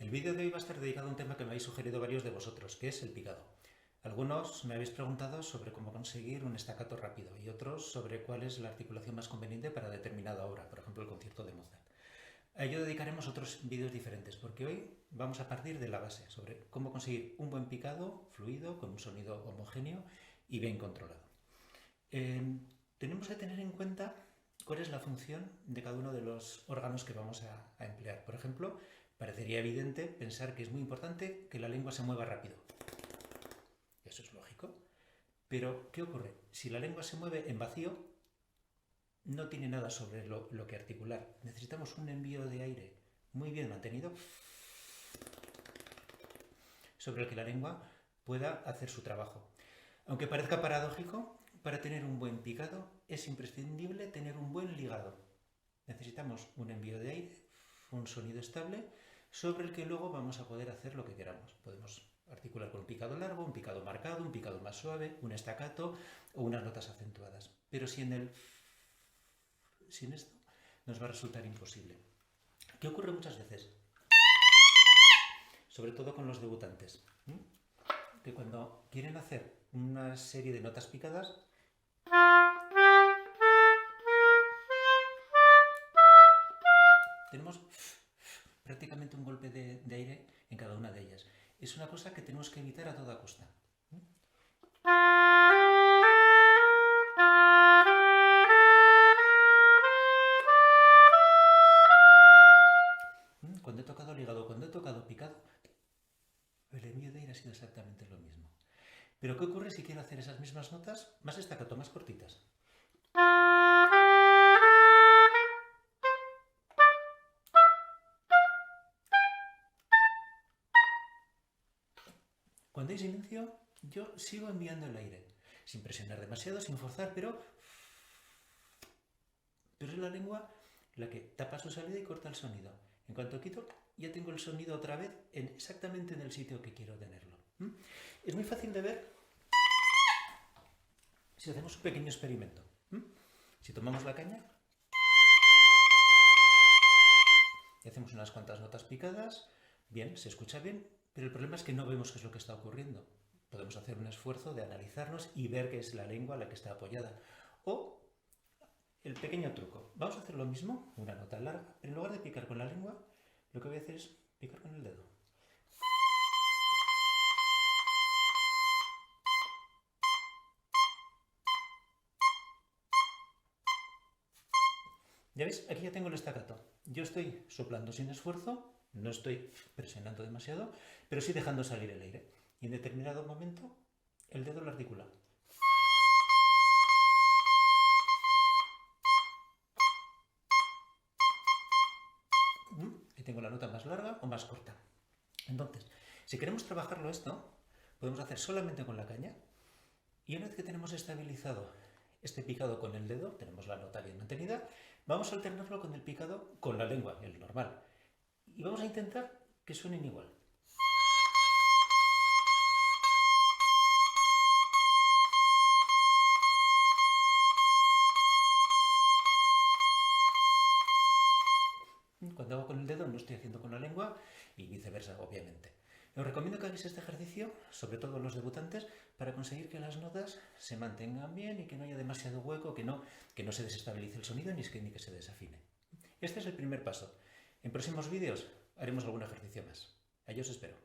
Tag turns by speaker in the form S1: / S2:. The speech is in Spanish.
S1: El vídeo de hoy va a estar dedicado a un tema que me habéis sugerido varios de vosotros, que es el picado. Algunos me habéis preguntado sobre cómo conseguir un staccato rápido y otros sobre cuál es la articulación más conveniente para determinada obra, por ejemplo el concierto de Mozart. A ello dedicaremos otros vídeos diferentes, porque hoy vamos a partir de la base, sobre cómo conseguir un buen picado fluido, con un sonido homogéneo y bien controlado. Tenemos que tener en cuenta cuál es la función de cada uno de los órganos que vamos a emplear. Por ejemplo, parecería evidente pensar que es muy importante que la lengua se mueva rápido. Eso es lógico. Pero, ¿qué ocurre? Si la lengua se mueve en vacío, no tiene nada sobre lo que articular. Necesitamos un envío de aire muy bien mantenido sobre el que la lengua pueda hacer su trabajo. Aunque parezca paradójico, para tener un buen picado es imprescindible tener un buen ligado. Necesitamos un envío de aire, un sonido estable, sobre el que luego vamos a poder hacer lo que queramos. Podemos articular con un picado largo, un picado marcado, un picado más suave, un staccato o unas notas acentuadas. Pero sin esto nos va a resultar imposible. ¿Qué ocurre muchas veces? Sobre todo con los debutantes, que cuando quieren hacer una serie de notas picadas, tenemos prácticamente un golpe de aire en cada una de ellas. Es una cosa que tenemos que evitar a toda costa. Cuando he tocado ligado, cuando he tocado picado, el envío de aire ha sido exactamente lo mismo. Pero ¿qué ocurre si quiero hacer esas mismas notas más staccato, más cortitas? Cuando hay silencio, yo sigo enviando el aire, sin presionar demasiado, sin forzar, pero es la lengua la que tapa su salida y corta el sonido. En cuanto quito, ya tengo el sonido otra vez exactamente en el sitio que quiero tenerlo. Es muy fácil de ver si hacemos un pequeño experimento. Si tomamos la caña y hacemos unas cuantas notas picadas, bien, se escucha bien, pero el problema es que no vemos qué es lo que está ocurriendo. Podemos hacer un esfuerzo de analizarnos y ver que es la lengua la que está apoyada. O el pequeño truco. Vamos a hacer lo mismo, una nota larga, pero en lugar de picar con la lengua, lo que voy a hacer es picar con el dedo. ¿Ya veis? Aquí ya tengo el staccato. Yo estoy soplando sin esfuerzo, no estoy presionando demasiado, pero sí dejando salir el aire. Y en determinado momento, el dedo lo articula. Y tengo la nota más larga o más corta. Entonces, si queremos trabajarlo esto, podemos hacer solamente con la caña. Y una vez que tenemos estabilizado este picado con el dedo, tenemos la nota bien mantenida, vamos a alternarlo con el picado con la lengua, el normal. Y vamos a intentar que suenen igual. Cuando hago con el dedo no estoy haciendo con la lengua y viceversa, obviamente. Os recomiendo que hagáis este ejercicio, sobre todo los debutantes, para conseguir que las notas se mantengan bien y que no haya demasiado hueco, que no se desestabilice el sonido ni que se desafine. Este es el primer paso. En próximos vídeos haremos algún ejercicio más. Allí os espero.